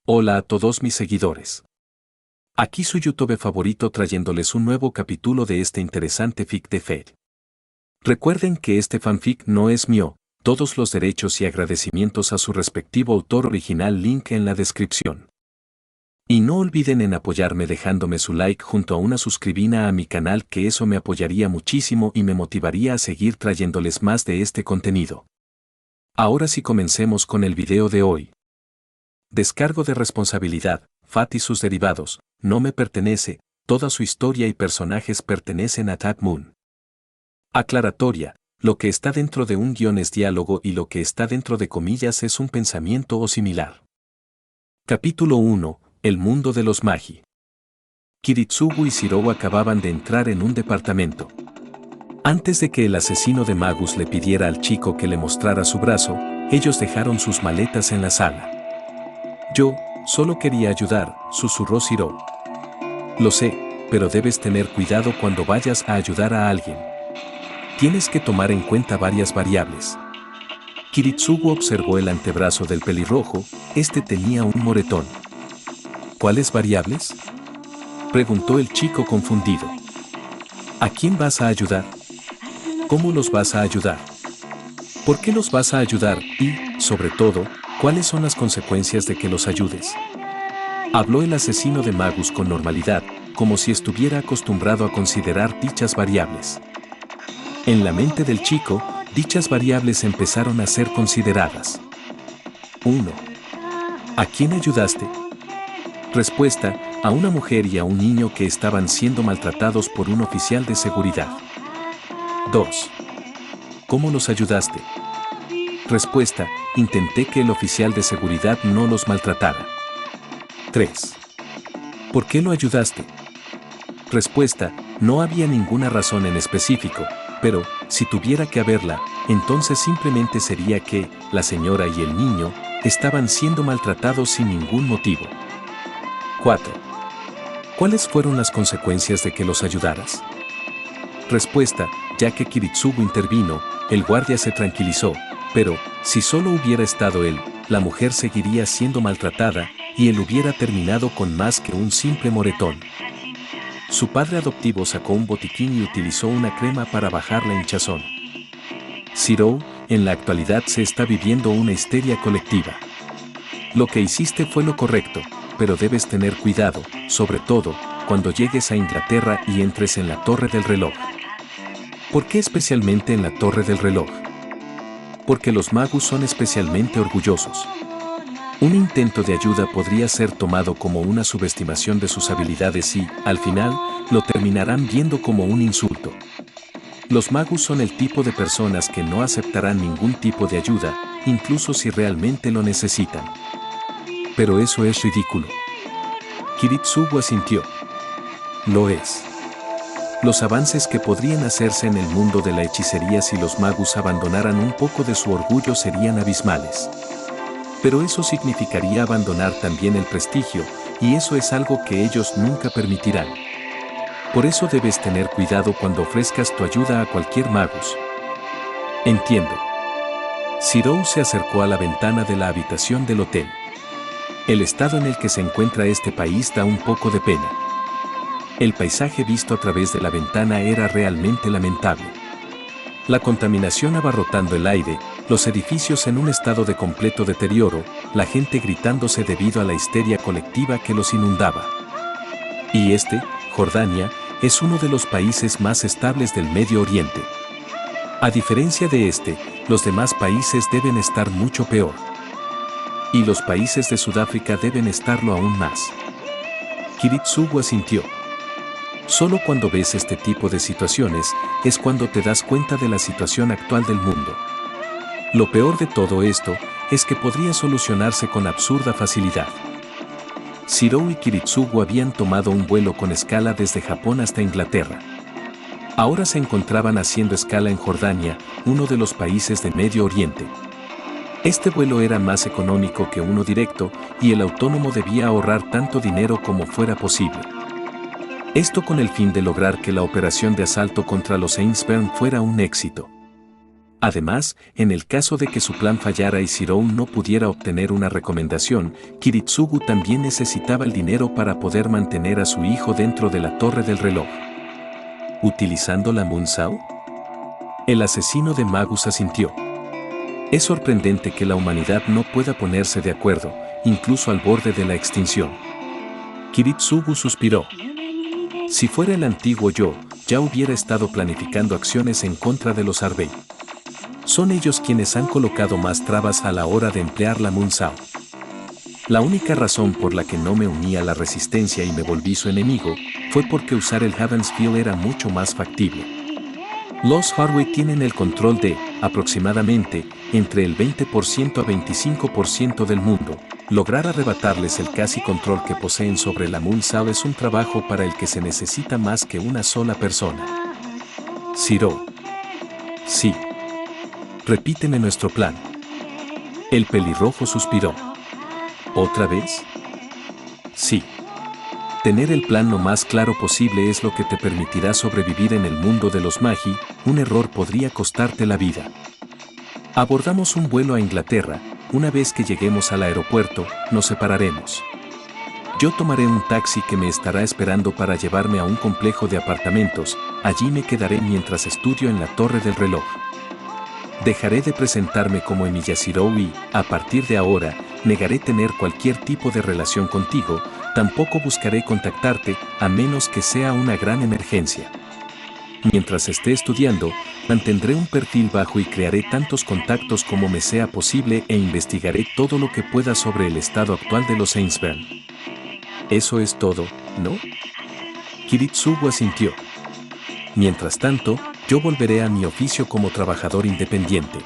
Hola a todos mis seguidores. Aquí su YouTube favorito trayéndoles un nuevo capítulo de este interesante fic de Fate. Recuerden que este fanfic no es mío, todos los derechos y agradecimientos a su respectivo autor original, link en la descripción. Y no olviden en apoyarme dejándome su like junto a una suscribina a mi canal, que eso me apoyaría muchísimo y me motivaría a seguir trayéndoles más de este contenido. Ahora sí, comencemos con el video de hoy. Descargo de responsabilidad, Fate y sus derivados, no me pertenece, toda su historia y personajes pertenecen a Tat Moon. Aclaratoria, lo que está dentro de un guión es diálogo y lo que está dentro de comillas es un pensamiento o similar. Capítulo 1, El mundo de los Magi. Kiritsugu y Shirou acababan de entrar en un departamento. Antes de que el asesino de Magus le pidiera al chico que le mostrara su brazo, ellos dejaron sus maletas en la sala. Yo, solo quería ayudar, susurró Shirou. Lo sé, pero debes tener cuidado cuando vayas a ayudar a alguien. Tienes que tomar en cuenta varias variables. Kiritsugu observó el antebrazo del pelirrojo, este tenía un moretón. ¿Cuáles variables?, preguntó el chico confundido. ¿A quién vas a ayudar? ¿Cómo los vas a ayudar? ¿Por qué los vas a ayudar? Y, sobre todo, ¿cuáles son las consecuencias de que los ayudes? Habló el asesino de Magus con normalidad, como si estuviera acostumbrado a considerar dichas variables. En la mente del chico, dichas variables empezaron a ser consideradas. 1. ¿A quién ayudaste? Respuesta: a una mujer y a un niño que estaban siendo maltratados por un oficial de seguridad. 2. ¿Cómo los ayudaste? Respuesta: intenté que el oficial de seguridad no los maltratara. 3. ¿Por qué lo ayudaste? Respuesta: no había ninguna razón en específico, pero, si tuviera que haberla, entonces simplemente sería que, la señora y el niño, estaban siendo maltratados sin ningún motivo. 4. ¿Cuáles fueron las consecuencias de que los ayudaras? Respuesta: ya que Kiritsugu intervino, el guardia se tranquilizó, pero, si solo hubiera estado él, la mujer seguiría siendo maltratada, y él hubiera terminado con más que un simple moretón. Su padre adoptivo sacó un botiquín y utilizó una crema para bajar la hinchazón. Shirou, en la actualidad se está viviendo una histeria colectiva. Lo que hiciste fue lo correcto, pero debes tener cuidado, sobre todo, cuando llegues a Inglaterra y entres en la Torre del Reloj. ¿Por qué especialmente en la Torre del Reloj? Porque los Magus son especialmente orgullosos. Un intento de ayuda podría ser tomado como una subestimación de sus habilidades y, al final, lo terminarán viendo como un insulto. Los Magus son el tipo de personas que no aceptarán ningún tipo de ayuda, incluso si realmente lo necesitan. Pero eso es ridículo. Kiritsugu asintió. Lo es. Los avances que podrían hacerse en el mundo de la hechicería si los Magus abandonaran un poco de su orgullo serían abismales. Pero eso significaría abandonar también el prestigio, y eso es algo que ellos nunca permitirán. Por eso debes tener cuidado cuando ofrezcas tu ayuda a cualquier Magus. Entiendo. Shirou se acercó a la ventana de la habitación del hotel. El estado en el que se encuentra este país da un poco de pena. El paisaje visto a través de la ventana era realmente lamentable. La contaminación abarrotando el aire, los edificios en un estado de completo deterioro, la gente gritándose debido a la histeria colectiva que los inundaba. Y Jordania, es uno de los países más estables del Medio Oriente. A diferencia de los demás países deben estar mucho peor. Y los países de Sudáfrica deben estarlo aún más. Kiritsugu asintió. Solo cuando ves este tipo de situaciones, es cuando te das cuenta de la situación actual del mundo. Lo peor de todo esto, es que podría solucionarse con absurda facilidad. Shirou y Kiritsugu habían tomado un vuelo con escala desde Japón hasta Inglaterra. Ahora se encontraban haciendo escala en Jordania, uno de los países de Medio Oriente. Este vuelo era más económico que uno directo, y el autónomo debía ahorrar tanto dinero como fuera posible. Esto con el fin de lograr que la operación de asalto contra los Ainsburn fuera un éxito. Además, en el caso de que su plan fallara y Shirou no pudiera obtener una recomendación, Kiritsugu también necesitaba el dinero para poder mantener a su hijo dentro de la torre del reloj. ¿Utilizando la Moonsao? El asesino de Magus asintió. Es sorprendente que la humanidad no pueda ponerse de acuerdo, incluso al borde de la extinción. Kiritsugu suspiró. Si fuera el antiguo yo, ya hubiera estado planificando acciones en contra de los Arbei. Son ellos quienes han colocado más trabas a la hora de emplear la Moonsao. La única razón por la que no me uní a la resistencia y me volví su enemigo, fue porque usar el Heaven's Feel era mucho más factible. Los Hardway tienen el control de, aproximadamente, entre el 20% a 25% del mundo. Lograr arrebatarles el casi control que poseen sobre la Moonsao es un trabajo para el que se necesita más que una sola persona. Shirou. Sí. Repíteme nuestro plan. El pelirrojo suspiró. ¿Otra vez? Sí. Tener el plan lo más claro posible es lo que te permitirá sobrevivir en el mundo de los Magi. Un error podría costarte la vida. Abordamos un vuelo a Inglaterra. Una vez que lleguemos al aeropuerto, nos separaremos. Yo tomaré un taxi que me estará esperando para llevarme a un complejo de apartamentos. Allí me quedaré mientras estudio en la torre del reloj. Dejaré de presentarme como Emilia Shirou y, a partir de ahora, negaré tener cualquier tipo de relación contigo. Tampoco buscaré contactarte, a menos que sea una gran emergencia. Mientras esté estudiando, mantendré un perfil bajo y crearé tantos contactos como me sea posible e investigaré todo lo que pueda sobre el estado actual de los Ainsburn. Eso es todo, ¿no? Kiritsugu asintió. Mientras tanto, yo volveré a mi oficio como trabajador independiente.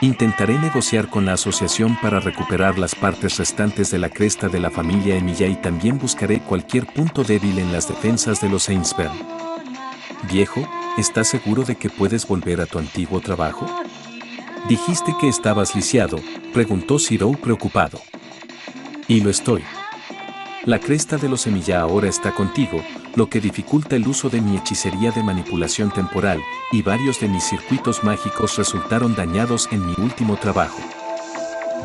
Intentaré negociar con la asociación para recuperar las partes restantes de la cresta de la familia Emilia y también buscaré cualquier punto débil en las defensas de los Ainsburn. Viejo, ¿estás seguro de que puedes volver a tu antiguo trabajo? Dijiste que estabas lisiado, preguntó Shirou preocupado. Y lo estoy. La cresta de los Emilia ahora está contigo, lo que dificulta el uso de mi hechicería de manipulación temporal, y varios de mis circuitos mágicos resultaron dañados en mi último trabajo.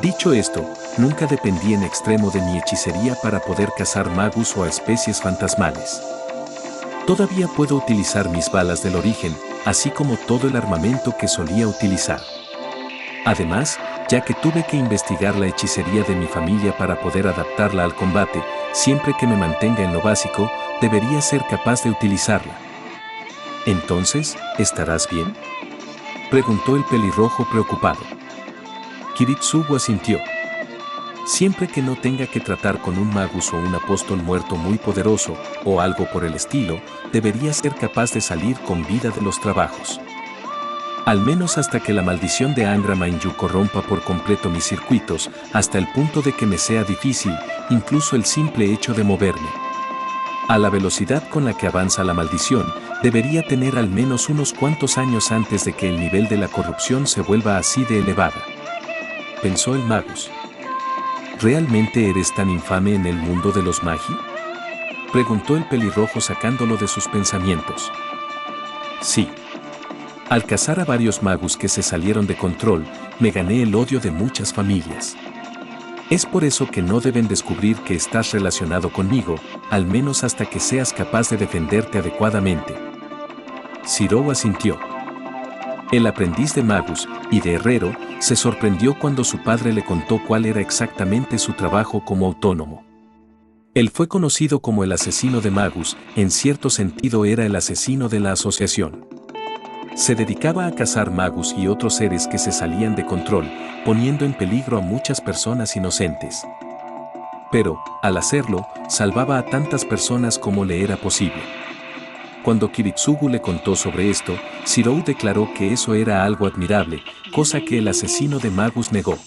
Dicho esto, nunca dependí en extremo de mi hechicería para poder cazar magus o a especies fantasmales. Todavía puedo utilizar mis balas del origen, así como todo el armamento que solía utilizar. Además, ya que tuve que investigar la hechicería de mi familia para poder adaptarla al combate, siempre que me mantenga en lo básico, debería ser capaz de utilizarla. Entonces, ¿estarás bien?, preguntó el pelirrojo preocupado. Kiritsugu asintió. Siempre que no tenga que tratar con un magus o un apóstol muerto muy poderoso, o algo por el estilo, debería ser capaz de salir con vida de los trabajos. Al menos hasta que la maldición de Angra Mainyu corrompa por completo mis circuitos, hasta el punto de que me sea difícil, incluso el simple hecho de moverme. A la velocidad con la que avanza la maldición, debería tener al menos unos cuantos años antes de que el nivel de la corrupción se vuelva así de elevada. Pensó el magus. ¿Realmente eres tan infame en el mundo de los Magi?, preguntó el pelirrojo sacándolo de sus pensamientos. Sí. Al cazar a varios magus que se salieron de control, me gané el odio de muchas familias. Es por eso que no deben descubrir que estás relacionado conmigo, al menos hasta que seas capaz de defenderte adecuadamente. Shirou asintió. El aprendiz de magus y de herrero se sorprendió cuando su padre le contó cuál era exactamente su trabajo como autónomo. Él fue conocido como el asesino de magus, en cierto sentido era el asesino de la asociación. Se dedicaba a cazar magus y otros seres que se salían de control, poniendo en peligro a muchas personas inocentes. Pero, al hacerlo, salvaba a tantas personas como le era posible. Cuando Kiritsugu le contó sobre esto, Shirou declaró que eso era algo admirable, cosa que el asesino de magus negó.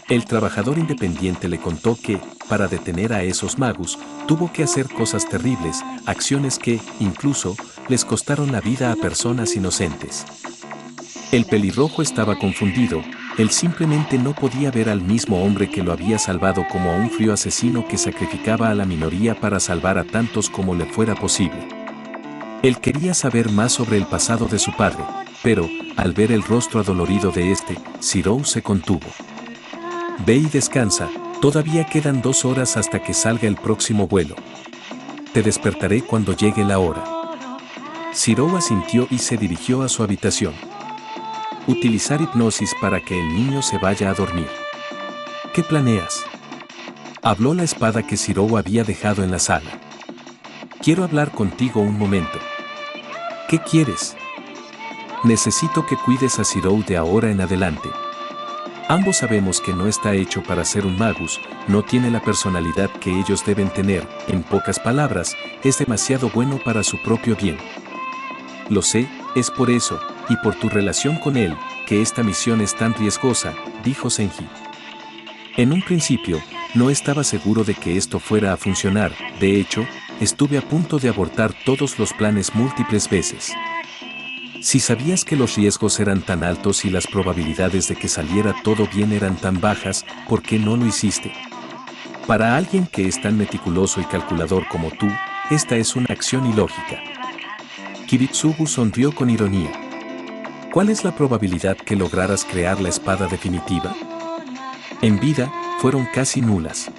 El trabajador independiente le contó que, para detener a esos magus, tuvo que hacer cosas terribles, acciones que, incluso, les costaron la vida a personas inocentes. El pelirrojo estaba confundido, él simplemente no podía ver al mismo hombre que lo había salvado como a un frío asesino que sacrificaba a la minoría para salvar a tantos como le fuera posible. Él quería saber más sobre el pasado de su padre, pero, al ver el rostro adolorido de este, Zirou se contuvo. Ve y descansa, todavía quedan 2 horas hasta que salga el próximo vuelo. Te despertaré cuando llegue la hora. Zirou asintió y se dirigió a su habitación. Utilizar hipnosis para que el niño se vaya a dormir. ¿Qué planeas? Habló la espada que Zirou había dejado en la sala. Quiero hablar contigo un momento. ¿Qué quieres? Necesito que cuides a Zirou de ahora en adelante. Ambos sabemos que no está hecho para ser un magus, no tiene la personalidad que ellos deben tener, en pocas palabras, es demasiado bueno para su propio bien. Lo sé, es por eso, y por tu relación con él, que esta misión es tan riesgosa, dijo Zenji. En un principio, no estaba seguro de que esto fuera a funcionar, de hecho, estuve a punto de abortar todos los planes múltiples veces. Si sabías que los riesgos eran tan altos y las probabilidades de que saliera todo bien eran tan bajas, ¿por qué no lo hiciste? Para alguien que es tan meticuloso y calculador como tú, esta es una acción ilógica. Kiritsugu sonrió con ironía. ¿Cuál es la probabilidad que lograras crear la espada definitiva? En vida, fueron casi nulas.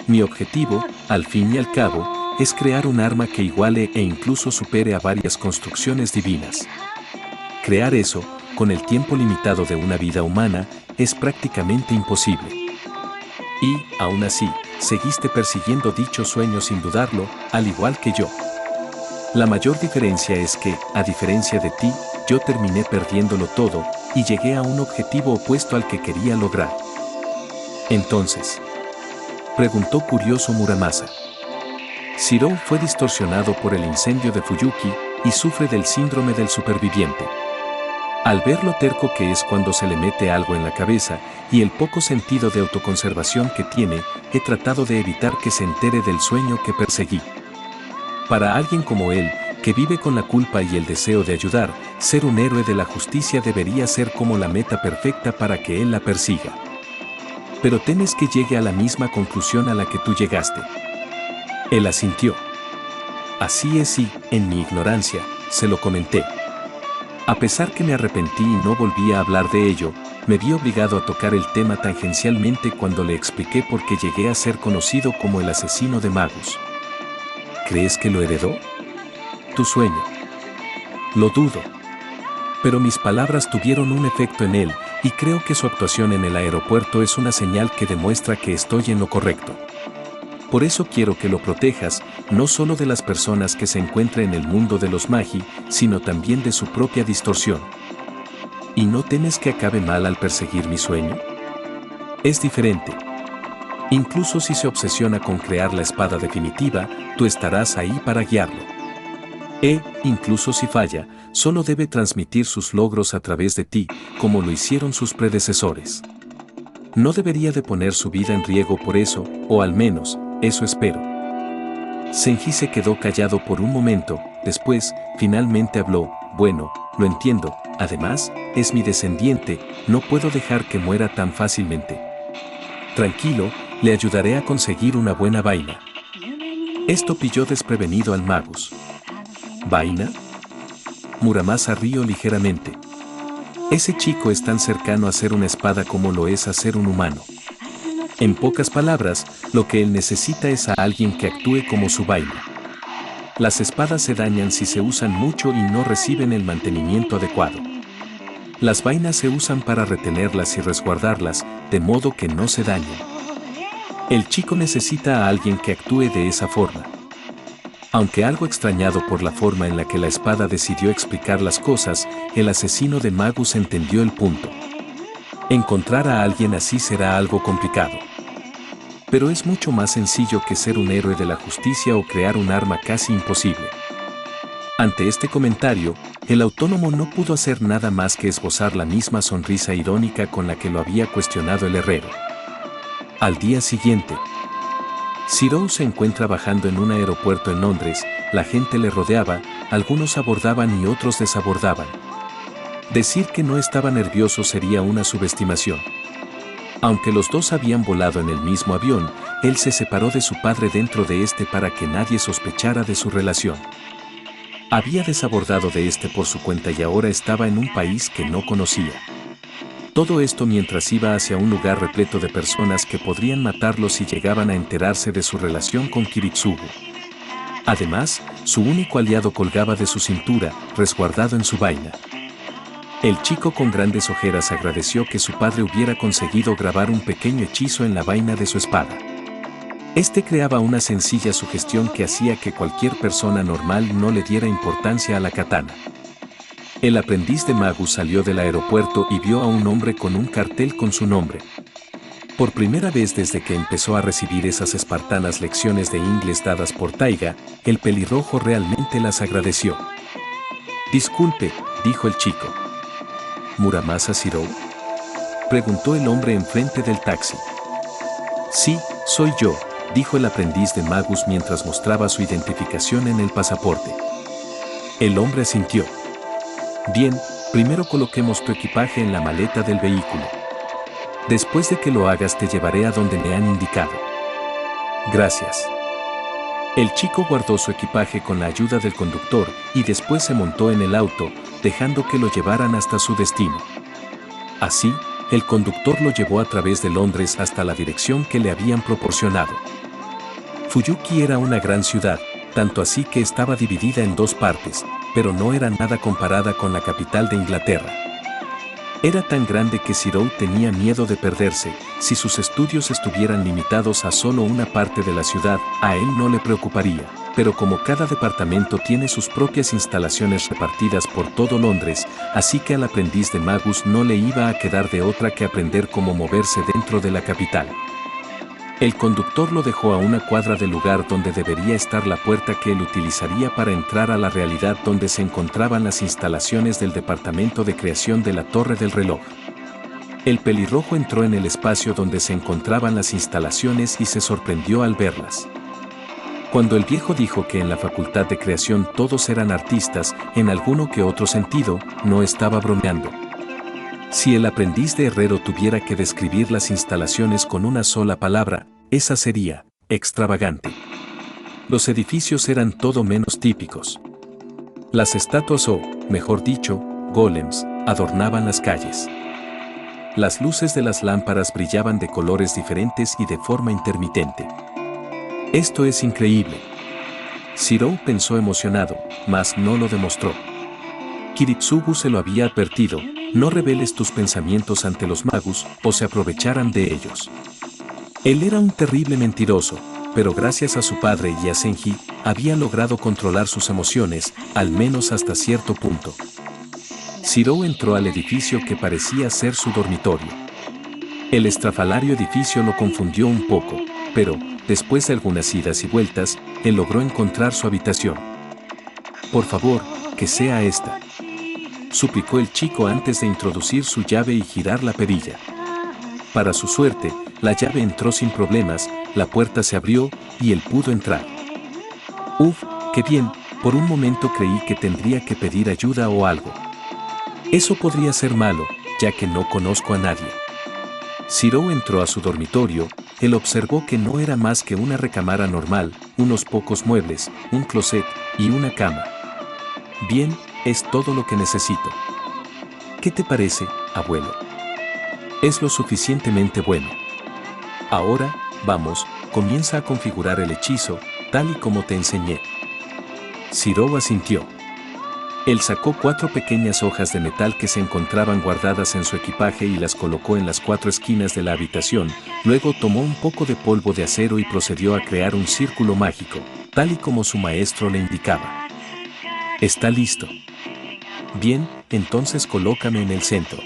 Mi objetivo, al fin y al cabo, es crear un arma que iguale e incluso supere a varias construcciones divinas. Crear eso, con el tiempo limitado de una vida humana, es prácticamente imposible. Y, aún así, seguiste persiguiendo dicho sueño sin dudarlo, al igual que yo. La mayor diferencia es que, a diferencia de ti, yo terminé perdiéndolo todo, y llegué a un objetivo opuesto al que quería lograr. Entonces, preguntó curioso Muramasa. Zirou fue distorsionado por el incendio de Fuyuki y sufre del síndrome del superviviente. Al ver lo terco que es cuando se le mete algo en la cabeza y el poco sentido de autoconservación que tiene, he tratado de evitar que se entere del sueño que perseguí. Para alguien como él, que vive con la culpa y el deseo de ayudar, ser un héroe de la justicia debería ser como la meta perfecta para que él la persiga. Pero temes que llegue a la misma conclusión a la que tú llegaste. Él asintió. Así es y, en mi ignorancia, se lo comenté. A pesar que me arrepentí y no volví a hablar de ello, me vi obligado a tocar el tema tangencialmente cuando le expliqué por qué llegué a ser conocido como el asesino de magos. ¿Crees que lo heredó? Tu sueño. Lo dudo. Pero mis palabras tuvieron un efecto en él, y creo que su actuación en el aeropuerto es una señal que demuestra que estoy en lo correcto. Por eso quiero que lo protejas, no solo de las personas que se encuentran en el mundo de los magi, sino también de su propia distorsión. ¿Y no temes que acabe mal al perseguir mi sueño? Es diferente. Incluso si se obsesiona con crear la espada definitiva, tú estarás ahí para guiarlo. Incluso si falla, solo debe transmitir sus logros a través de ti, como lo hicieron sus predecesores. No debería de poner su vida en riesgo por eso, o al menos, eso espero. Zenji se quedó callado por un momento, después, finalmente habló, bueno, lo entiendo, además, es mi descendiente, no puedo dejar que muera tan fácilmente. Tranquilo, le ayudaré a conseguir una buena vaina. Esto pilló desprevenido al magus. ¿Vaina? Muramasa rió ligeramente. Ese chico es tan cercano a ser una espada como lo es a ser un humano. En pocas palabras, lo que él necesita es a alguien que actúe como su vaina. Las espadas se dañan si se usan mucho y no reciben el mantenimiento adecuado. Las vainas se usan para retenerlas y resguardarlas, de modo que no se dañen. El chico necesita a alguien que actúe de esa forma. Aunque algo extrañado por la forma en la que la espada decidió explicar las cosas, el asesino de Magus entendió el punto. Encontrar a alguien así será algo complicado. Pero es mucho más sencillo que ser un héroe de la justicia o crear un arma casi imposible. Ante este comentario, el autónomo no pudo hacer nada más que esbozar la misma sonrisa irónica con la que lo había cuestionado el herrero. Al día siguiente, Zirou se encuentra bajando en un aeropuerto en Londres, la gente le rodeaba, algunos abordaban y otros desabordaban. Decir que no estaba nervioso sería una subestimación. Aunque los dos habían volado en el mismo avión, él se separó de su padre dentro de este para que nadie sospechara de su relación. Había desabordado de este por su cuenta y ahora estaba en un país que no conocía. Todo esto mientras iba hacia un lugar repleto de personas que podrían matarlo si llegaban a enterarse de su relación con Kiritsugu. Además, su único aliado colgaba de su cintura, resguardado en su vaina. El chico con grandes ojeras agradeció que su padre hubiera conseguido grabar un pequeño hechizo en la vaina de su espada. Este creaba una sencilla sugestión que hacía que cualquier persona normal no le diera importancia a la katana. El aprendiz de Magus salió del aeropuerto y vio a un hombre con un cartel con su nombre. Por primera vez desde que empezó a recibir esas espartanas lecciones de inglés dadas por Taiga, el pelirrojo realmente las agradeció. «Disculpe», dijo el chico. «¿Muramasa Shirou?», preguntó el hombre enfrente del taxi. «Sí, soy yo», dijo el aprendiz de Magus mientras mostraba su identificación en el pasaporte. El hombre asintió. «Bien, primero coloquemos tu equipaje en la maleta del vehículo. Después de que lo hagas te llevaré a donde me han indicado». «Gracias». El chico guardó su equipaje con la ayuda del conductor y después se montó en el auto, dejando que lo llevaran hasta su destino. Así, el conductor lo llevó a través de Londres hasta la dirección que le habían proporcionado. Fuyuki era una gran ciudad, tanto así que estaba dividida en dos partes, pero no era nada comparada con la capital de Inglaterra. Era tan grande que Shirou tenía miedo de perderse. Si sus estudios estuvieran limitados a solo una parte de la ciudad, a él no le preocuparía. Pero como cada departamento tiene sus propias instalaciones repartidas por todo Londres, así que al aprendiz de Magus no le iba a quedar de otra que aprender cómo moverse dentro de la capital. El conductor lo dejó a una cuadra del lugar donde debería estar la puerta que él utilizaría para entrar a la realidad donde se encontraban las instalaciones del departamento de creación de la Torre del Reloj. El pelirrojo entró en el espacio donde se encontraban las instalaciones y se sorprendió al verlas. Cuando el viejo dijo que en la facultad de creación todos eran artistas, en alguno que otro sentido, no estaba bromeando. Si el aprendiz de herrero tuviera que describir las instalaciones con una sola palabra, esa sería extravagante. Los edificios eran todo menos típicos. Las estatuas o, mejor dicho, golems, adornaban las calles. Las luces de las lámparas brillaban de colores diferentes y de forma intermitente. «Esto es increíble». Shirou pensó emocionado, mas no lo demostró. Kiritsugu se lo había advertido: no reveles tus pensamientos ante los Magus o se aprovecharán de ellos. Él era un terrible mentiroso, pero gracias a su padre y a Senji, había logrado controlar sus emociones, al menos hasta cierto punto. Shirou entró al edificio que parecía ser su dormitorio. El estrafalario edificio lo confundió un poco, pero, después de algunas idas y vueltas, él logró encontrar su habitación. «Por favor, que sea esta», suplicó el chico antes de introducir su llave y girar la perilla. Para su suerte, la llave entró sin problemas, la puerta se abrió y él pudo entrar. «Uf, qué bien», por un momento creí que tendría que pedir ayuda o algo. Eso podría ser malo, ya que no conozco a nadie. Shirou entró a su dormitorio. Él observó que no era más que una recámara normal, unos pocos muebles, un closet y una cama. «Bien, es todo lo que necesito». «¿Qué te parece, abuelo?» «Es lo suficientemente bueno. Ahora, vamos, comienza a configurar el hechizo, tal y como te enseñé». Shirou asintió. Él sacó 4 pequeñas hojas de metal que se encontraban guardadas en su equipaje y las colocó en las 4 esquinas de la habitación. Luego tomó un poco de polvo de acero y procedió a crear un círculo mágico, tal y como su maestro le indicaba. «¿Está listo?» «Bien, entonces colócame en el centro».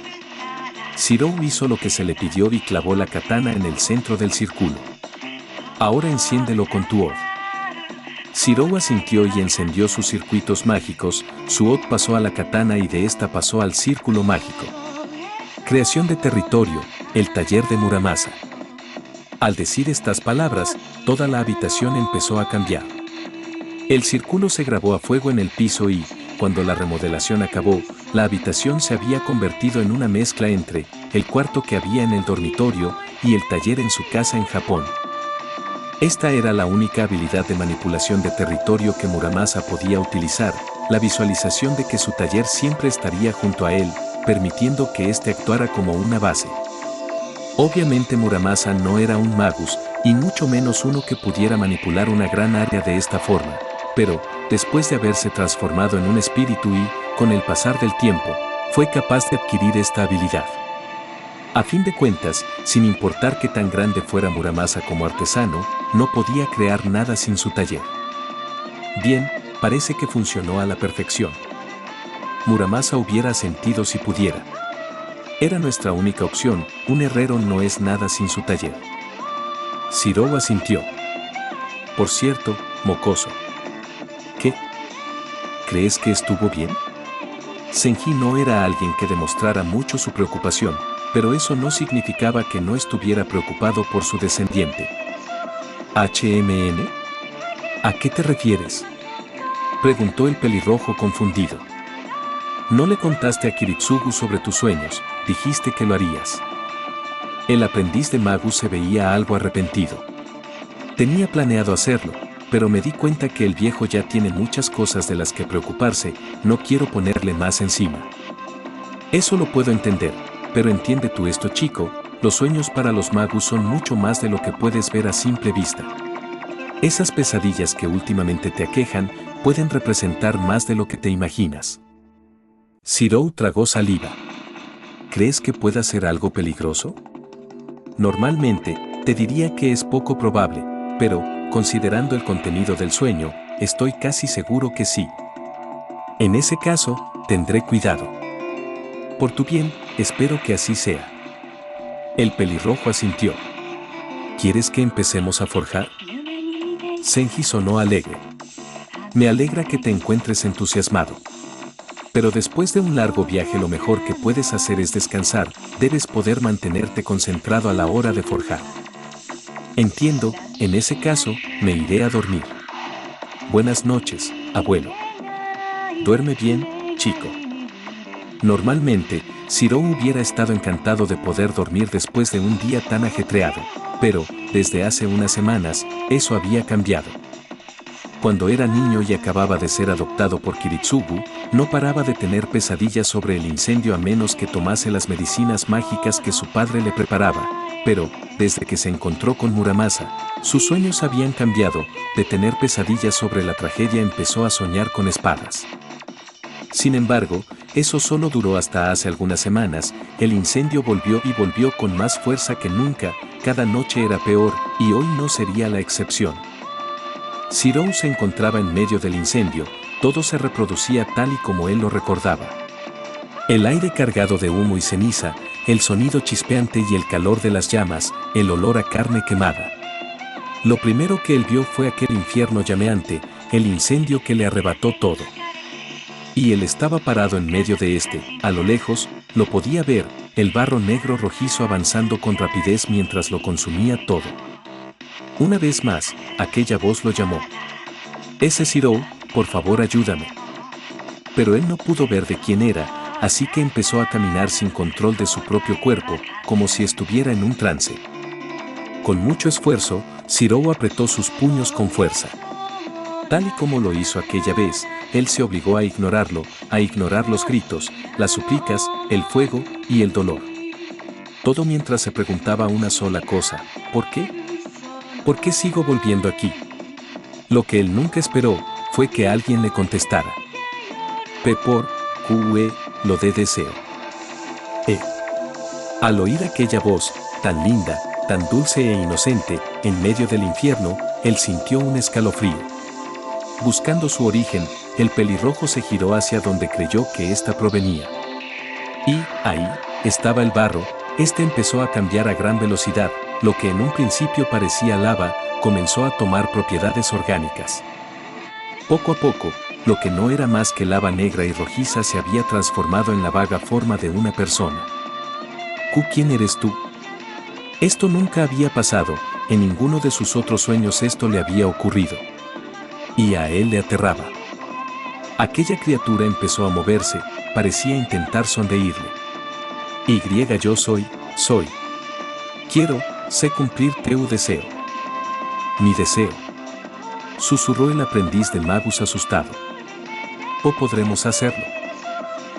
Shirou hizo lo que se le pidió y clavó la katana en el centro del círculo. «Ahora enciéndelo con tu Oth». Shirou asintió y encendió sus circuitos mágicos. Su Oth pasó a la katana y de esta pasó al círculo mágico. Creación de territorio, el taller de Muramasa. Al decir estas palabras, toda la habitación empezó a cambiar. El círculo se grabó a fuego en el piso y, cuando la remodelación acabó, la habitación se había convertido en una mezcla entre el cuarto que había en el dormitorio y el taller en su casa en Japón. Esta era la única habilidad de manipulación de territorio que Muramasa podía utilizar, la visualización de que su taller siempre estaría junto a él, permitiendo que éste actuara como una base. Obviamente Muramasa no era un magus, y mucho menos uno que pudiera manipular una gran área de esta forma, pero, después de haberse transformado en un espíritu y, con el pasar del tiempo, fue capaz de adquirir esta habilidad. A fin de cuentas, sin importar qué tan grande fuera Muramasa como artesano, no podía crear nada sin su taller. Bien, parece que funcionó a la perfección. Muramasa hubiera asentido si pudiera. Era nuestra única opción, un herrero no es nada sin su taller. Shirou asintió. Por cierto, mocoso. ¿Qué? ¿Crees que estuvo bien? Senji no era alguien que demostrara mucho su preocupación, pero eso no significaba que no estuviera preocupado por su descendiente. ¿HMN? ¿A qué te refieres? Preguntó el pelirrojo confundido. No le contaste a Kiritsugu sobre tus sueños, dijiste que lo harías. El aprendiz de magus se veía algo arrepentido. Tenía planeado hacerlo, pero me di cuenta que el viejo ya tiene muchas cosas de las que preocuparse, no quiero ponerle más encima. Eso lo puedo entender, pero entiende tú esto, chico, los sueños para los magus son mucho más de lo que puedes ver a simple vista. Esas pesadillas que últimamente te aquejan pueden representar más de lo que te imaginas. Shirou tragó saliva. ¿Crees que pueda ser algo peligroso? Normalmente, te diría que es poco probable, pero, considerando el contenido del sueño, estoy casi seguro que sí. En ese caso, tendré cuidado. Por tu bien, espero que así sea. El pelirrojo asintió. ¿Quieres que empecemos a forjar? Senji sonó alegre. Me alegra que te encuentres entusiasmado. Pero después de un largo viaje lo mejor que puedes hacer es descansar, debes poder mantenerte concentrado a la hora de forjar. Entiendo, en ese caso, me iré a dormir. Buenas noches, abuelo. Duerme bien, chico. Normalmente, Shirou hubiera estado encantado de poder dormir después de un día tan ajetreado, pero, desde hace unas semanas, eso había cambiado. Cuando era niño y acababa de ser adoptado por Kiritsugu, no paraba de tener pesadillas sobre el incendio a menos que tomase las medicinas mágicas que su padre le preparaba, pero, desde que se encontró con Muramasa, sus sueños habían cambiado, de tener pesadillas sobre la tragedia empezó a soñar con espadas. Sin embargo, eso solo duró hasta hace algunas semanas, el incendio volvió y volvió con más fuerza que nunca, cada noche era peor, y hoy no sería la excepción. Shirou se encontraba en medio del incendio, todo se reproducía tal y como él lo recordaba. El aire cargado de humo y ceniza, el sonido chispeante y el calor de las llamas, el olor a carne quemada. Lo primero que él vio fue aquel infierno llameante, el incendio que le arrebató todo. Y él estaba parado en medio de este, a lo lejos, lo podía ver, el barro negro rojizo avanzando con rapidez mientras lo consumía todo. Una vez más, aquella voz lo llamó. «Ese Shirou, por favor ayúdame». Pero él no pudo ver de quién era, así que empezó a caminar sin control de su propio cuerpo, como si estuviera en un trance. Con mucho esfuerzo, Shirou apretó sus puños con fuerza. Tal y como lo hizo aquella vez, él se obligó a ignorarlo, a ignorar los gritos, las súplicas, el fuego y el dolor. Todo mientras se preguntaba una sola cosa, ¿por qué? ¿Por qué sigo volviendo aquí? Lo que él nunca esperó fue que alguien le contestara. P por Q-E, lo de deseo. Al oír aquella voz, tan linda, tan dulce e inocente, en medio del infierno, él sintió un escalofrío. Buscando su origen, el pelirrojo se giró hacia donde creyó que ésta provenía. Y, ahí, estaba el barro, este empezó a cambiar a gran velocidad, lo que en un principio parecía lava, comenzó a tomar propiedades orgánicas. Poco a poco, lo que no era más que lava negra y rojiza se había transformado en la vaga forma de una persona. ¿Quién eres tú? Esto nunca había pasado, en ninguno de sus otros sueños esto le había ocurrido. Y a él le aterraba. Aquella criatura empezó a moverse, parecía intentar sonreírle. Yo soy. Quiero, sé cumplir tu deseo. Mi deseo. Susurró el aprendiz de magus asustado. ¿O podremos hacerlo?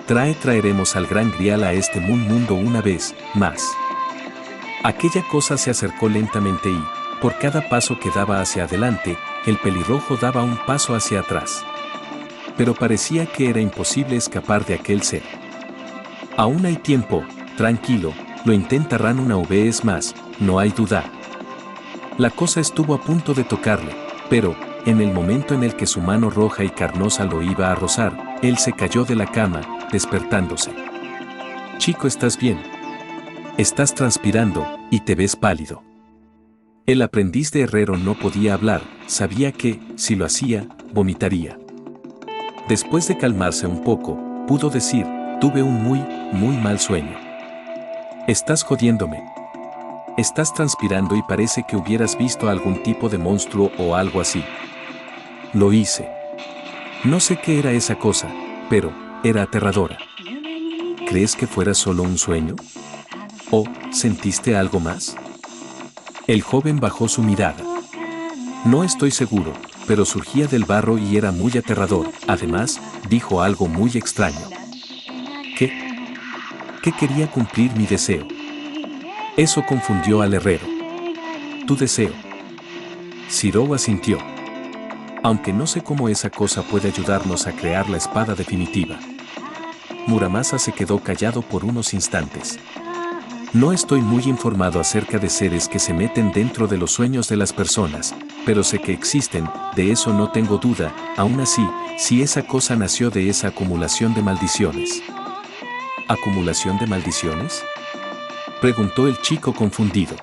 Traeremos al gran Grial a este mundo una vez más. Aquella cosa se acercó lentamente y, por cada paso que daba hacia adelante, el pelirrojo daba un paso hacia atrás. Pero parecía que era imposible escapar de aquel ser. Aún hay tiempo, tranquilo, lo intentarán una vez más, no hay duda. La cosa estuvo a punto de tocarle, pero, en el momento en el que su mano roja y carnosa lo iba a rozar, él se cayó de la cama, despertándose. Chico, ¿estás bien? Estás transpirando, y te ves pálido. El aprendiz de herrero no podía hablar, sabía que, si lo hacía, vomitaría. Después de calmarse un poco, pudo decir, tuve un muy mal sueño. Estás jodiéndome. Estás transpirando y parece que hubieras visto algún tipo de monstruo o algo así. Lo hice. No sé qué era esa cosa, pero era aterradora. ¿Crees que fuera solo un sueño? ¿O sentiste algo más? El joven bajó su mirada. No estoy seguro, pero surgía del barro y era muy aterrador. Además, dijo algo muy extraño. ¿Qué? Que quería cumplir mi deseo. Eso confundió al herrero. Tu deseo. Shirou asintió. Aunque no sé cómo esa cosa puede ayudarnos a crear la espada definitiva. Muramasa se quedó callado por unos instantes. No estoy muy informado acerca de seres que se meten dentro de los sueños de las personas, pero sé que existen, de eso no tengo duda. Aún así, si esa cosa nació de esa acumulación de maldiciones. ¿Acumulación de maldiciones? Preguntó el chico confundido.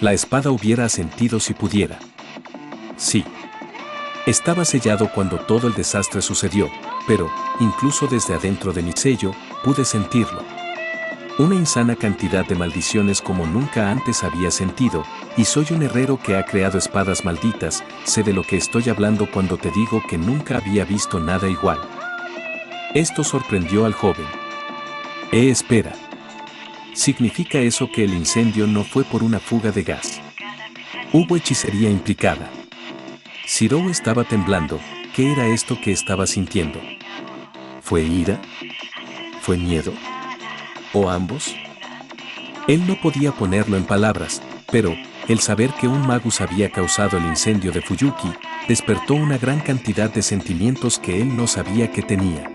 La espada hubiera asentido si pudiera. Sí. Estaba sellado cuando todo el desastre sucedió, pero, incluso desde adentro de mi sello, pude sentirlo. Una insana cantidad de maldiciones como nunca antes había sentido, y soy un herrero que ha creado espadas malditas, sé de lo que estoy hablando cuando te digo que nunca había visto nada igual. Esto sorprendió al joven. Espera. ¿Significa eso que el incendio no fue por una fuga de gas? Hubo hechicería implicada. Shirou estaba temblando. ¿Qué era esto que estaba sintiendo? ¿Fue ira? ¿Fue miedo? ¿O ambos? Él no podía ponerlo en palabras, pero, el saber que un magus había causado el incendio de Fuyuki, despertó una gran cantidad de sentimientos que él no sabía que tenía.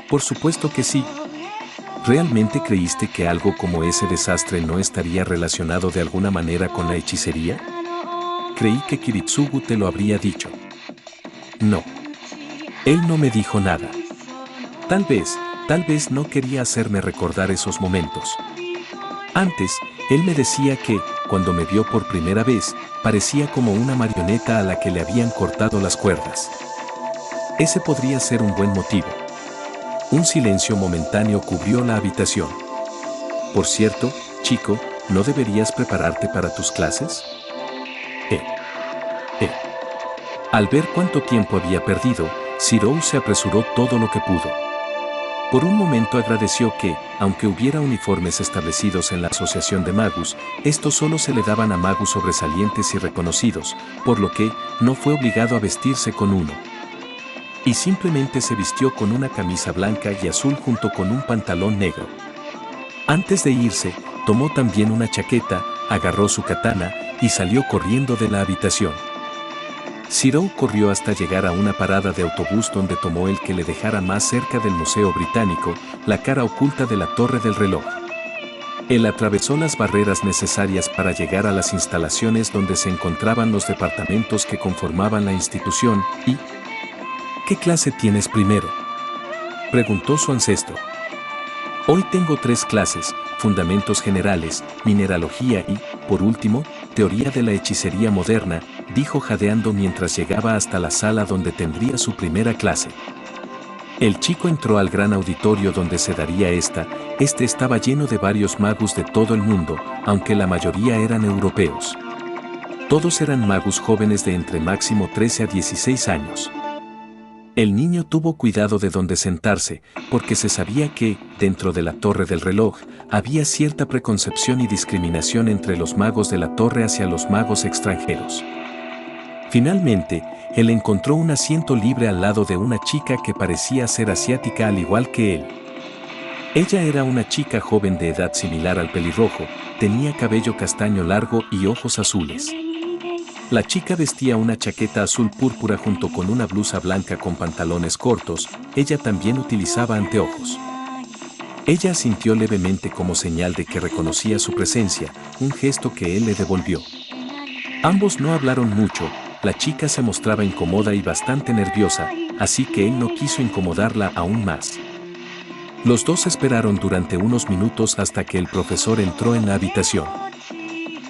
Por supuesto que sí. ¿Realmente creíste que algo como ese desastre no estaría relacionado de alguna manera con la hechicería? Creí que Kiritsugu te lo habría dicho. No. Él no me dijo nada. Tal vez no quería hacerme recordar esos momentos. Antes, él me decía que, cuando me vio por primera vez, parecía como una marioneta a la que le habían cortado las cuerdas. Ese podría ser un buen motivo. Un silencio momentáneo cubrió la habitación. Por cierto, chico, ¿no deberías prepararte para tus clases? Al ver cuánto tiempo había perdido, Shirou se apresuró todo lo que pudo. Por un momento agradeció que, aunque hubiera uniformes establecidos en la Asociación de Magus, estos solo se le daban a magus sobresalientes y reconocidos, por lo que no fue obligado a vestirse con uno. Y simplemente se vistió con una camisa blanca y azul junto con un pantalón negro. Antes de irse, tomó también una chaqueta, agarró su katana y salió corriendo de la habitación. Shirou corrió hasta llegar a una parada de autobús donde tomó el que le dejara más cerca del Museo Británico, la cara oculta de la Torre del Reloj. Él atravesó las barreras necesarias para llegar a las instalaciones donde se encontraban los departamentos que conformaban la institución y... ¿Qué clase tienes primero?, preguntó su ancestro. Hoy tengo 3 clases, fundamentos generales, mineralogía y, por último, teoría de la hechicería moderna, dijo jadeando mientras llegaba hasta la sala donde tendría su primera clase. El chico entró al gran auditorio donde se daría esta. Este estaba lleno de varios magus de todo el mundo, aunque la mayoría eran europeos. Todos eran magus jóvenes de entre máximo 13 a 16 años. El niño tuvo cuidado de dónde sentarse, porque se sabía que, dentro de la Torre del Reloj, había cierta preconcepción y discriminación entre los magos de la torre hacia los magos extranjeros. Finalmente, él encontró un asiento libre al lado de una chica que parecía ser asiática al igual que él. Ella era una chica joven de edad similar al pelirrojo, tenía cabello castaño largo y ojos azules. La chica vestía una chaqueta azul púrpura junto con una blusa blanca con pantalones cortos, ella también utilizaba anteojos. Ella asintió levemente como señal de que reconocía su presencia, un gesto que él le devolvió. Ambos no hablaron mucho, la chica se mostraba incómoda y bastante nerviosa, así que él no quiso incomodarla aún más. Los dos esperaron durante unos minutos hasta que el profesor entró en la habitación.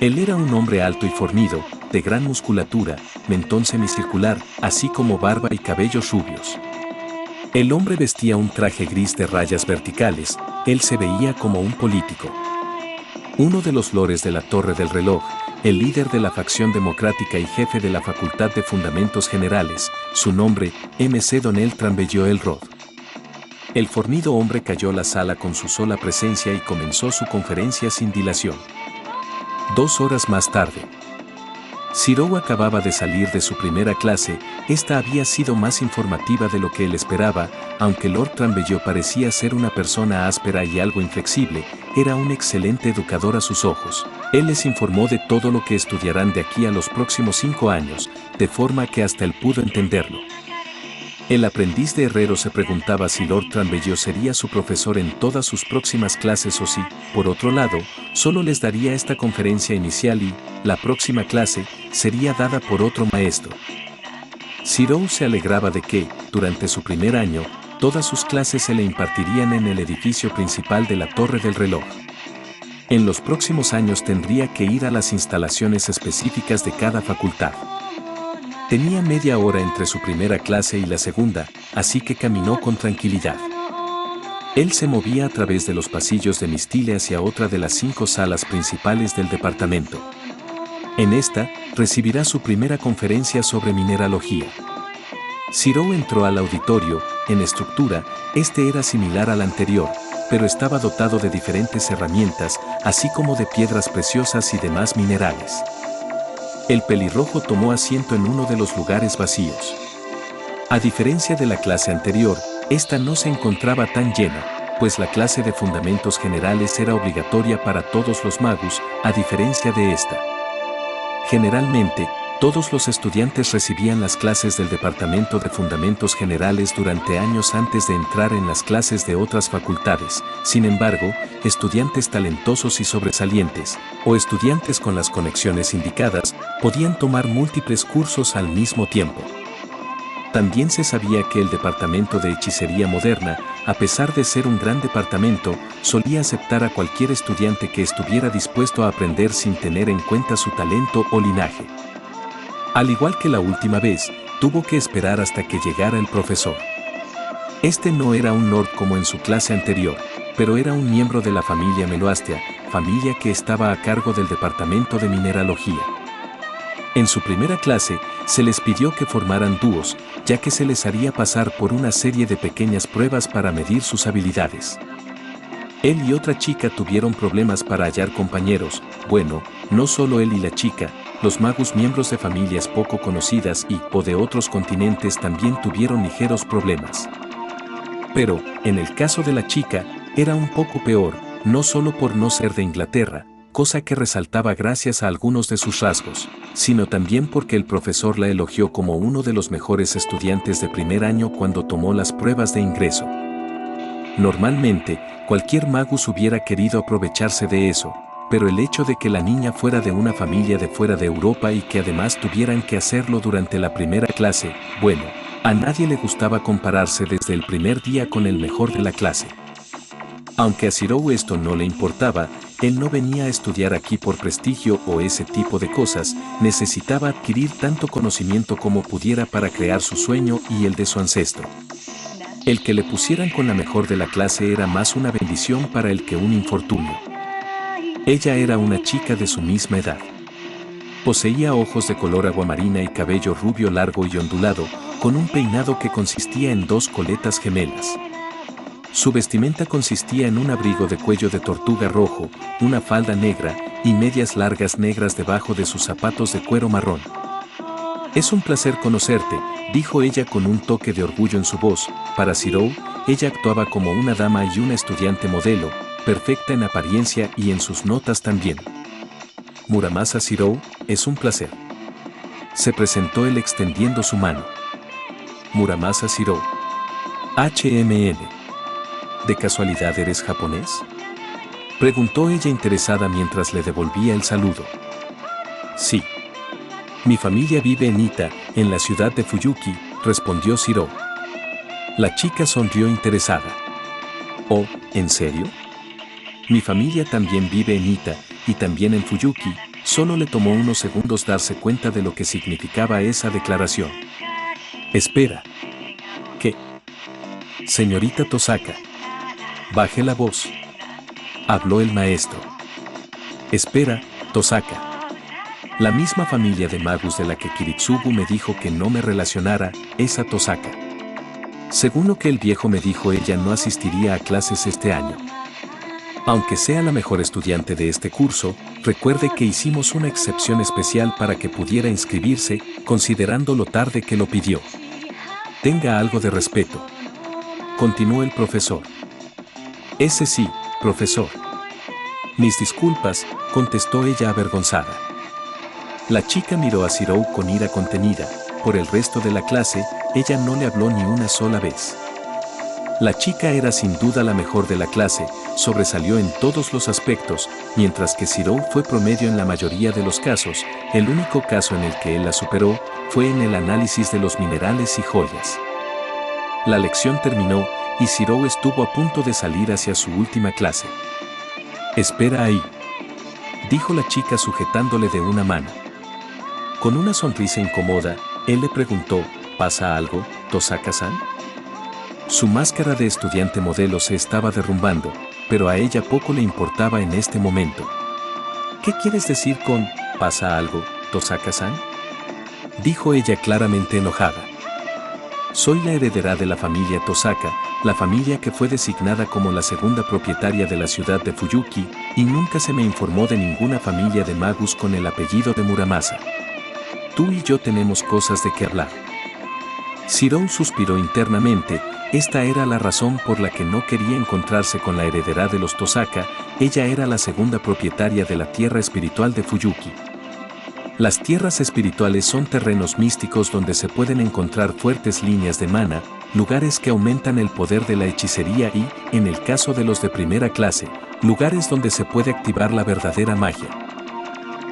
Él era un hombre alto y fornido, de gran musculatura, mentón semicircular, así como barba y cabellos rubios. El hombre vestía un traje gris de rayas verticales, él se veía como un político. Uno de los lores de la Torre del Reloj, el líder de la facción democrática y jefe de la Facultad de Fundamentos Generales, su nombre, M.C. Donnell Trambelló Elrod. El fornido hombre cayó a la sala con su sola presencia y comenzó su conferencia sin dilación. 2 horas más tarde. Zero acababa de salir de su primera clase, esta había sido más informativa de lo que él esperaba, aunque Lord Trambelló parecía ser una persona áspera y algo inflexible, era un excelente educador a sus ojos. Él les informó de todo lo que estudiarán de aquí a los próximos 5 años, de forma que hasta él pudo entenderlo. El aprendiz de herrero se preguntaba si Lord Trambelló sería su profesor en todas sus próximas clases o si, por otro lado, solo les daría esta conferencia inicial y, la próxima clase, sería dada por otro maestro. Zero se alegraba de que, durante su primer año, todas sus clases se le impartirían en el edificio principal de la Torre del Reloj. En los próximos años tendría que ir a las instalaciones específicas de cada facultad. Tenía media hora entre su primera clase y la segunda, así que caminó con tranquilidad. Él se movía a través de los pasillos de Mistile hacia otra de las 5 salas principales del departamento. En esta, recibirá su primera conferencia sobre mineralogía. Zero entró al auditorio, en estructura, este era similar al anterior, pero estaba dotado de diferentes herramientas, así como de piedras preciosas y demás minerales. El pelirrojo tomó asiento en uno de los lugares vacíos. A diferencia de la clase anterior, esta no se encontraba tan llena, pues la clase de Fundamentos Generales era obligatoria para todos los magos, a diferencia de esta. Generalmente, todos los estudiantes recibían las clases del Departamento de Fundamentos Generales durante años antes de entrar en las clases de otras facultades. Sin embargo, estudiantes talentosos y sobresalientes, o estudiantes con las conexiones indicadas, podían tomar múltiples cursos al mismo tiempo. También se sabía que el Departamento de Hechicería Moderna, a pesar de ser un gran departamento, solía aceptar a cualquier estudiante que estuviera dispuesto a aprender sin tener en cuenta su talento o linaje. Al igual que la última vez, tuvo que esperar hasta que llegara el profesor. Este no era un lord como en su clase anterior, pero era un miembro de la familia Meloastia, familia que estaba a cargo del departamento de mineralogía. En su primera clase, se les pidió que formaran dúos, ya que se les haría pasar por una serie de pequeñas pruebas para medir sus habilidades. Él y otra chica tuvieron problemas para hallar compañeros, bueno, no solo él y la chica, los magos miembros de familias poco conocidas o de otros continentes también tuvieron ligeros problemas. Pero, en el caso de la chica, era un poco peor, no solo por no ser de Inglaterra, cosa que resaltaba gracias a algunos de sus rasgos, sino también porque el profesor la elogió como uno de los mejores estudiantes de primer año cuando tomó las pruebas de ingreso. Normalmente, cualquier magus hubiera querido aprovecharse de eso, pero el hecho de que la niña fuera de una familia de fuera de Europa y que además tuvieran que hacerlo durante la primera clase, bueno, a nadie le gustaba compararse desde el primer día con el mejor de la clase. Aunque a Zero esto no le importaba, él no venía a estudiar aquí por prestigio o ese tipo de cosas, necesitaba adquirir tanto conocimiento como pudiera para crear su sueño y el de su ancestro. El que le pusieran con la mejor de la clase era más una bendición para él que un infortunio. Ella era una chica de su misma edad. Poseía ojos de color aguamarina y cabello rubio largo y ondulado, con un peinado que consistía en 2 coletas gemelas. Su vestimenta consistía en un abrigo de cuello de tortuga rojo, una falda negra y medias largas negras debajo de sus zapatos de cuero marrón. Es un placer conocerte, dijo ella con un toque de orgullo en su voz. Para Shirou, ella actuaba como una dama y una estudiante modelo, perfecta en apariencia y en sus notas también. Muramasa Shirou, es un placer. Se presentó él extendiendo su mano. Muramasa Shirou. HMN. ¿De casualidad eres japonés? Preguntó ella interesada mientras le devolvía el saludo. Sí. Mi familia vive en Ita, en la ciudad de Fuyuki, respondió Shirou. La chica sonrió interesada. Oh, ¿en serio? Mi familia también vive en Ita, y también en Fuyuki. Solo le tomó unos segundos darse cuenta de lo que significaba esa declaración. Espera. ¿Qué? Señorita Tosaka. Baje la voz. Habló el maestro. Espera, Tosaka. La misma familia de Magus de la que Kiritsugu me dijo que no me relacionara, es a Tosaka. Según lo que el viejo me dijo, ella no asistiría a clases este año. Aunque sea la mejor estudiante de este curso, recuerde que hicimos una excepción especial para que pudiera inscribirse, considerando lo tarde que lo pidió. Tenga algo de respeto. Continuó el profesor. Ese sí, profesor. Mis disculpas, contestó ella avergonzada. La chica miró a Shirou con ira contenida. Por el resto de la clase, ella no le habló ni una sola vez. La chica era sin duda la mejor de la clase, sobresalió en todos los aspectos, mientras que Shirou fue promedio en la mayoría de los casos. El único caso en el que él la superó fue en el análisis de los minerales y joyas. La lección terminó y Shirou estuvo a punto de salir hacia su última clase. Espera ahí, dijo la chica sujetándole de una mano. Con una sonrisa incómoda, él le preguntó, ¿pasa algo, Tosaka-san? Su máscara de estudiante modelo se estaba derrumbando, pero a ella poco le importaba en este momento. ¿Qué quieres decir con, pasa algo, Tosaka-san? Dijo ella claramente enojada. Soy la heredera de la familia Tosaka, la familia que fue designada como la segunda propietaria de la ciudad de Fuyuki, y nunca se me informó de ninguna familia de Magus con el apellido de Muramasa. Tú y yo tenemos cosas de qué hablar. Shirou suspiró internamente. Esta era la razón por la que no quería encontrarse con la heredera de los Tosaka. Ella era la segunda propietaria de la tierra espiritual de Fuyuki. Las tierras espirituales son terrenos místicos donde se pueden encontrar fuertes líneas de mana, lugares que aumentan el poder de la hechicería y, en el caso de los de primera clase, lugares donde se puede activar la verdadera magia.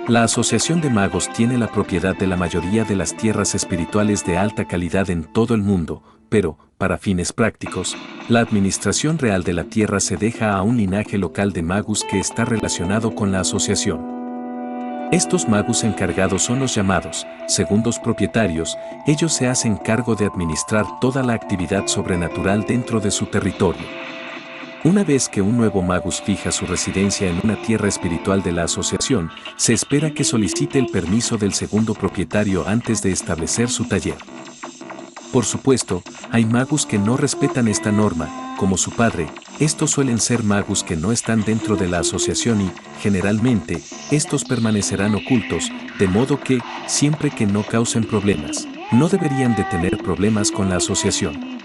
La Asociación de Magos tiene la propiedad de la mayoría de las tierras espirituales de alta calidad en todo el mundo, pero, para fines prácticos, la administración real de la tierra se deja a un linaje local de magus que está relacionado con la asociación. Estos magus encargados son los llamados segundos propietarios. Ellos se hacen cargo de administrar toda la actividad sobrenatural dentro de su territorio. Una vez que un nuevo magus fija su residencia en una tierra espiritual de la asociación, se espera que solicite el permiso del segundo propietario antes de establecer su taller. Por supuesto, hay magus que no respetan esta norma, como su padre. Estos suelen ser magus que no están dentro de la asociación y, generalmente, estos permanecerán ocultos, de modo que, siempre que no causen problemas, no deberían de tener problemas con la asociación.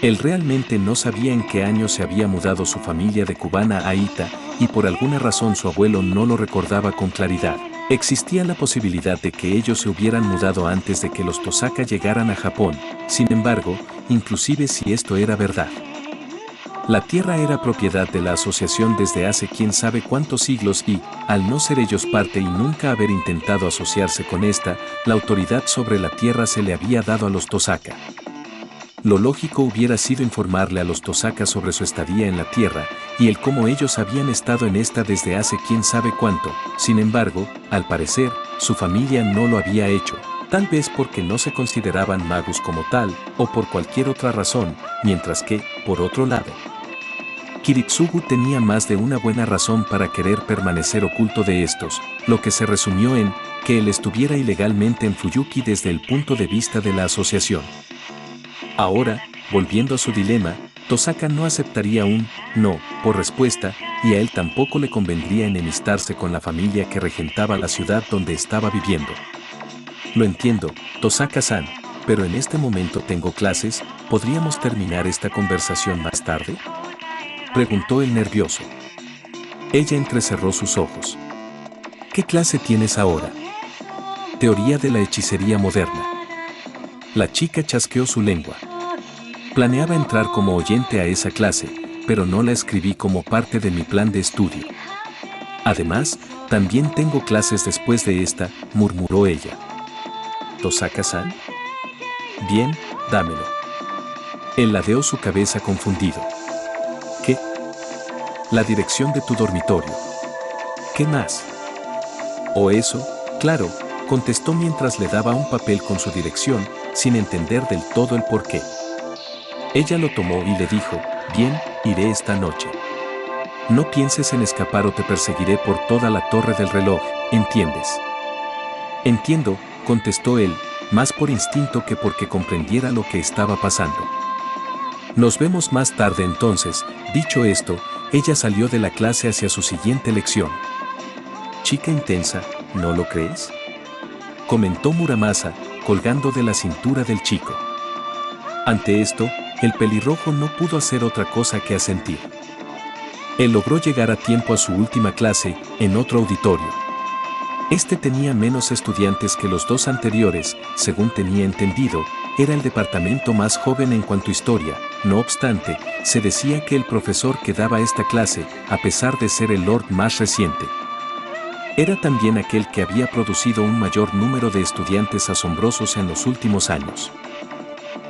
Él realmente no sabía en qué año se había mudado su familia de Cubana a Ita, y por alguna razón su abuelo no lo recordaba con claridad. Existía la posibilidad de que ellos se hubieran mudado antes de que los Tosaka llegaran a Japón. Sin embargo, inclusive si esto era verdad, la tierra era propiedad de la asociación desde hace quién sabe cuántos siglos y, al no ser ellos parte y nunca haber intentado asociarse con esta, la autoridad sobre la tierra se le había dado a los Tosaka. Lo lógico hubiera sido informarle a los Tosaka sobre su estadía en la tierra y el cómo ellos habían estado en esta desde hace quién sabe cuánto. Sin embargo, al parecer, su familia no lo había hecho, tal vez porque no se consideraban magus como tal, o por cualquier otra razón, mientras que, por otro lado, Kiritsugu tenía más de una buena razón para querer permanecer oculto de estos, lo que se resumió en que él estuviera ilegalmente en Fuyuki desde el punto de vista de la asociación. Ahora, volviendo a su dilema, Tosaka no aceptaría un no por respuesta, y a él tampoco le convendría enemistarse con la familia que regentaba la ciudad donde estaba viviendo. Lo entiendo, Tosaka-san, pero en este momento tengo clases, ¿podríamos terminar esta conversación más tarde? Preguntó el nervioso. Ella entrecerró sus ojos. ¿Qué clase tienes ahora? Teoría de la hechicería moderna. La chica chasqueó su lengua. Planeaba entrar como oyente a esa clase, pero no la escribí como parte de mi plan de estudio. Además, también tengo clases después de esta, murmuró ella. ¿Tosaka-san? Bien, dámelo. Él ladeó su cabeza confundido. ¿Qué? La dirección de tu dormitorio. ¿Qué más? ¿O eso? Claro, contestó mientras le daba un papel con su dirección, sin entender del todo el porqué. Ella lo tomó y le dijo, bien, iré esta noche. No pienses en escapar o te perseguiré por toda la torre del reloj, ¿entiendes? Entiendo, contestó él, más por instinto que porque comprendiera lo que estaba pasando. Nos vemos más tarde entonces. Dicho esto, ella salió de la clase hacia su siguiente lección. Chica intensa, ¿no lo crees? Comentó Muramasa, colgando de la cintura del chico. Ante esto, el pelirrojo no pudo hacer otra cosa que asentir. Él logró llegar a tiempo a su última clase, en otro auditorio. Este tenía menos estudiantes que los dos anteriores, según tenía entendido, era el departamento más joven en cuanto a historia. No obstante, se decía que el profesor que daba esta clase, a pesar de ser el Lord más reciente, era también aquel que había producido un mayor número de estudiantes asombrosos en los últimos años.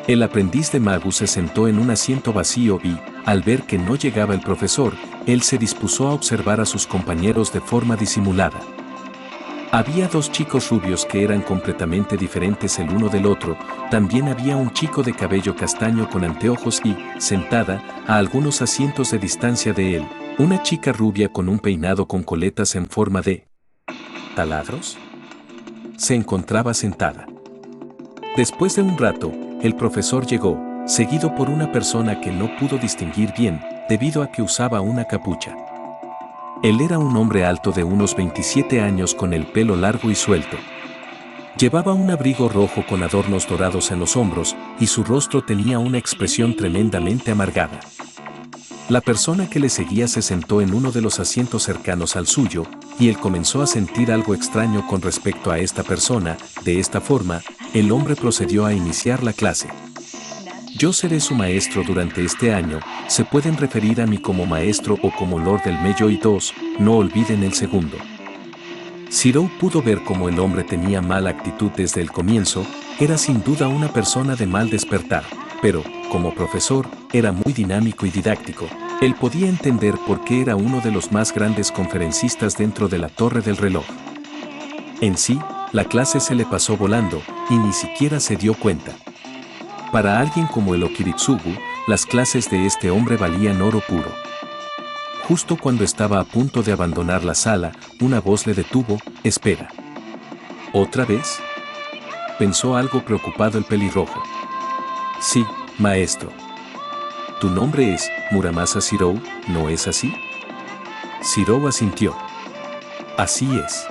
El aprendiz de Magus se sentó en un asiento vacío y, al ver que no llegaba el profesor, él se dispuso a observar a sus compañeros de forma disimulada. Había dos chicos rubios que eran completamente diferentes el uno del otro, también había un chico de cabello castaño con anteojos y, sentada, a algunos asientos de distancia de él, una chica rubia con un peinado con coletas en forma de taladros. Se encontraba sentada. Después de un rato, el profesor llegó, seguido por una persona que no pudo distinguir bien, debido a que usaba una capucha. Él era un hombre alto de unos 27 años con el pelo largo y suelto. Llevaba un abrigo rojo con adornos dorados en los hombros, y su rostro tenía una expresión tremendamente amargada. La persona que le seguía se sentó en uno de los asientos cercanos al suyo, y él comenzó a sentir algo extraño con respecto a esta persona. De esta forma, el hombre procedió a iniciar la clase. Yo seré su maestro durante este año, se pueden referir a mí como maestro o como Lord del Medio y dos, no olviden el segundo. Zirou pudo ver cómo el hombre tenía mala actitud desde el comienzo, era sin duda una persona de mal despertar, pero, como profesor, era muy dinámico y didáctico. Él podía entender por qué era uno de los más grandes conferencistas dentro de la Torre del Reloj. En sí, la clase se le pasó volando, y ni siquiera se dio cuenta. Para alguien como el Okiritsugu, las clases de este hombre valían oro puro. Justo cuando estaba a punto de abandonar la sala, una voz le detuvo. «Espera». ¿Otra vez?, pensó algo preocupado el pelirrojo. «Sí, maestro. Tu nombre es Muramasa Zirou, ¿no es así?». Zirou asintió. «Así es.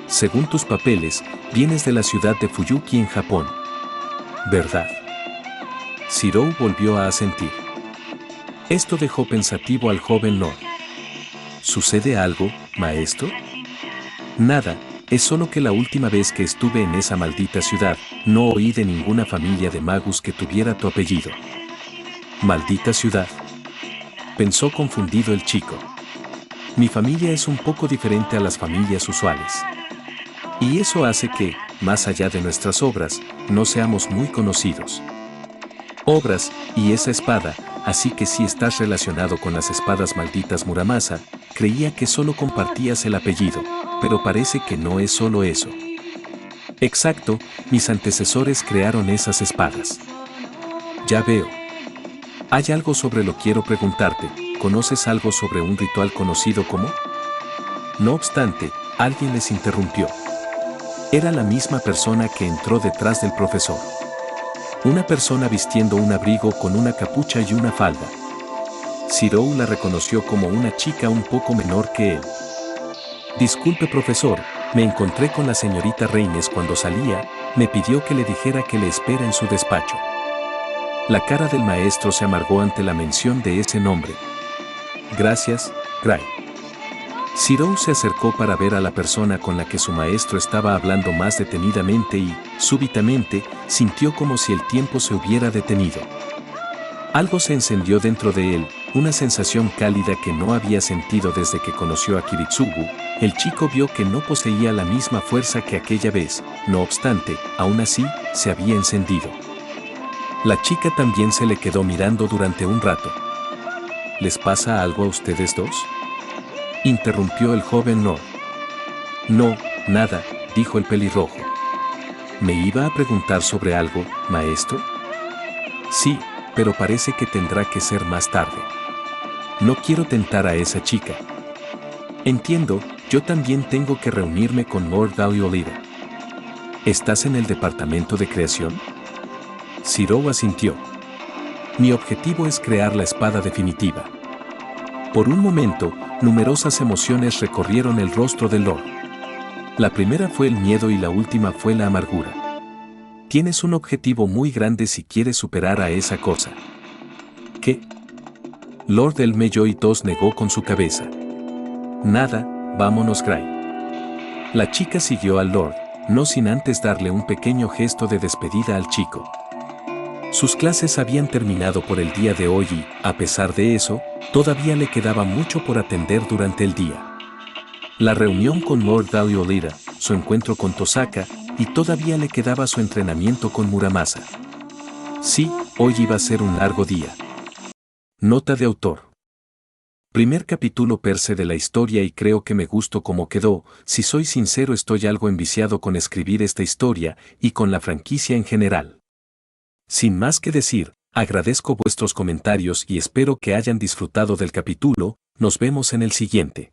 Según tus papeles, vienes de la ciudad de Fuyuki en Japón, ¿verdad?». Zirou volvió a asentir. Esto dejó pensativo al joven Lord. ¿Sucede algo, maestro? Nada, es solo que la última vez que estuve en esa maldita ciudad, no oí de ninguna familia de magus que tuviera tu apellido. ¿Maldita ciudad?, pensó confundido el chico. Mi familia es un poco diferente a las familias usuales. Y eso hace que, más allá de nuestras obras, no seamos muy conocidos. Obras, y esa espada, así que si estás relacionado con las espadas malditas Muramasa, creía que solo compartías el apellido, pero parece que no es solo eso. Exacto, mis antecesores crearon esas espadas. Ya veo. Hay algo sobre lo que quiero preguntarte, ¿conoces algo sobre un ritual conocido como? No obstante, alguien les interrumpió. Era la misma persona que entró detrás del profesor. Una persona vistiendo un abrigo con una capucha y una falda. Zirou la reconoció como una chica un poco menor que él. Disculpe profesor, Me encontré con la señorita Reines cuando salía, me pidió que le dijera que le espera en su despacho. La cara del maestro se amargó ante la mención de ese nombre. Gracias, Gray. Cyril se acercó para ver a la persona con la que su maestro estaba hablando más detenidamente y, súbitamente, sintió como si el tiempo se hubiera detenido. Algo se encendió dentro de él, una sensación cálida que no había sentido desde que conoció a Kiritsugu. El chico vio que no poseía la misma fuerza que aquella vez, no obstante, aún así, se había encendido. La chica también se le quedó mirando durante un rato. ¿Les pasa algo a ustedes dos?, interrumpió el joven Lord. No, nada, dijo el pelirrojo. ¿Me iba a preguntar sobre algo, maestro? Sí, pero parece que tendrá que ser más tarde. No quiero tentar a esa chica. Entiendo, yo también tengo que reunirme con Lord Daliolida. ¿Estás en el departamento de creación? Cyril asintió. Mi objetivo es crear la espada definitiva. Por un momento, numerosas emociones recorrieron el rostro del Lord. La primera fue el miedo y la última fue la amargura. Tienes un objetivo muy grande si quieres superar a esa cosa. ¿Qué? Lord Elmejoy II negó con su cabeza. Nada, vámonos, Gray. La chica siguió al Lord, no sin antes darle un pequeño gesto de despedida al chico. Sus clases habían terminado por el día de hoy y, a pesar de eso, todavía le quedaba mucho por atender durante el día. La reunión con Lord Daliolida, su encuentro con Tosaka, y todavía le quedaba su entrenamiento con Muramasa. Sí, hoy iba a ser un largo día. Nota de autor. Primer capítulo per se de la historia y creo que me gustó cómo quedó. Si soy sincero, estoy algo enviciado con escribir esta historia y con la franquicia en general. Sin más que decir, agradezco vuestros comentarios y espero que hayan disfrutado del capítulo. Nos vemos en el siguiente.